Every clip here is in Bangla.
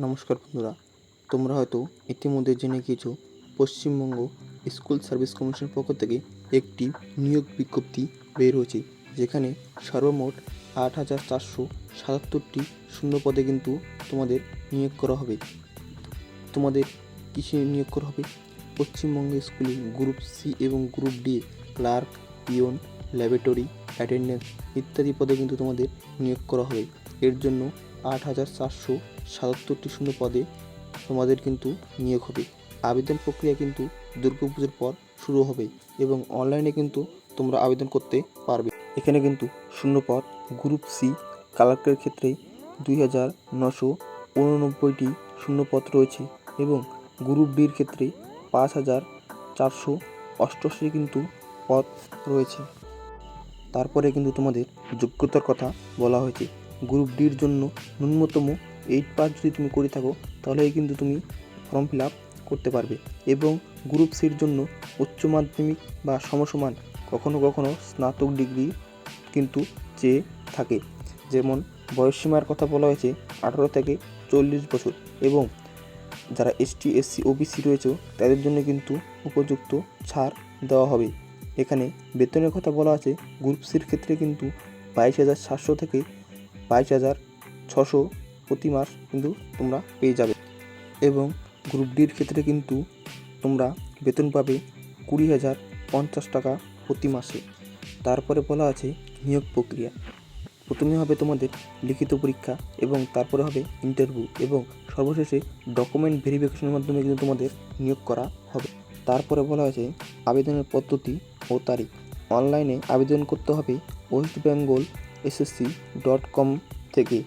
নমস্কার বন্ধুরা, তোমরা হয়তো ইতিমধ্যে জেনে গিয়েছো পশ্চিমবঙ্গ স্কুল সার্ভিস কমিশনের পক্ষ থেকে একটি নিয়োগ বিজ্ঞপ্তি বের হয়েছে, যেখানে সর্বমোট ৮,৪৭৭টি শূন্য পদে কিন্তু তোমাদের নিয়োগ করা হবে। তোমাদের কিসে নিয়োগ করা হবে? পশ্চিমবঙ্গ স্কুলে গ্রুপ সি এবং group D clerk, peon, laboratory attendant ইত্যাদি পদে কিন্তু তোমাদের নিয়োগ করা হবে। এর জন্য ৮,৪৭৭টি শূন্য পদে তোমাদের কিন্তু নিয়োগ হবে। আবেদন প্রক্রিয়া কিন্তু দুর্গাপুজোর পর শুরু হবে এবং অনলাইনে কিন্তু তোমরা আবেদন করতে পারবে। এখানে কিন্তু শূন্য পদ গ্রুপ সি ক্লার্কের ক্ষেত্রে 2,989টি শূন্য পদ রয়েছে এবং গ্রুপ ডির ক্ষেত্রে 5,488 কিন্তু পদ রয়েছে। তারপরে কিন্তু তোমাদের যোগ্যতার কথা বলা হয়েছে। গ্রুপ ডির জন্য ন্যূনতম 8 পাস যদি তুমি করে থাকো তাহলেই কিন্তু তুমি ফর্ম ফিল আপ করতে পারবে এবং গ্রুপ সির জন্য উচ্চ মাধ্যমিক বা সমসমান কখনো কখনো স্নাতক ডিগ্রি কিন্তু চেয়ে থাকে। যেমন বয়সসীমার কথা বলা হয়েছে 18 থেকে 40 বছর এবং যারা এসটি, এসসি, ওবিসি রয়েছে তাদের জন্য কিন্তু উপযুক্ত ছাড় দেওয়া হবে। এখানে বেতনের কথা বলা আছে, গ্রুপ সির ক্ষেত্রে কিন্তু 22,700 থেকে 22,600 প্রতি মাস কিন্তু তোমরা পেয়ে যাবে এবং গ্রুপ ডির ক্ষেত্রে কিন্তু তোমরা বেতন পাবে 20,050 টাকা প্রতি মাসে। তারপরে বলা আছে নিয়োগ প্রক্রিয়া। প্রথমে হবে তোমাদের লিখিত পরীক্ষা এবং তারপরে হবে ইন্টারভিউ এবং সর্বশেষে ডকুমেন্ট ভেরিফিকেশনের মাধ্যমে কিন্তু তোমাদের নিয়োগ করা হবে। তারপরে বলা হয়েছে আবেদনের পদ্ধতি ও তারিখ। অনলাইনে আবেদন করতে হবে westbengalssc.com থেকে।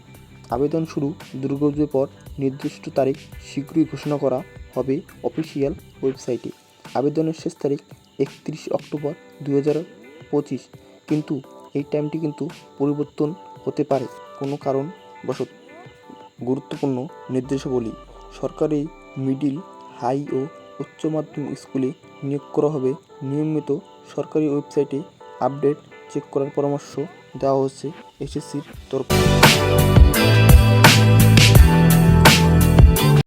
আবেদন শুরু দুর্গাপুজোর পর নির্দিষ্ট তারিখ শীঘ্রই ঘোষণা করা হবে অফিসিয়াল ওয়েবসাইটে। আবেদনের শেষ তারিখ 31 অক্টোবর 2025, কিন্তু এই টাইমটি কিন্তু পরিবর্তন হতে পারে কোনো কারণবশত। গুরুত্বপূর্ণ নির্দেশাবলী: সরকারি মিডিল, হাই ও উচ্চ মাধ্যমিক স্কুলে নিয়োগ করা হবে। নিয়মিত সরকারি ওয়েবসাইটে আপডেট চেক করার পরামর্শ দেওয়া হচ্ছে এসএসসির তরফ থেকে।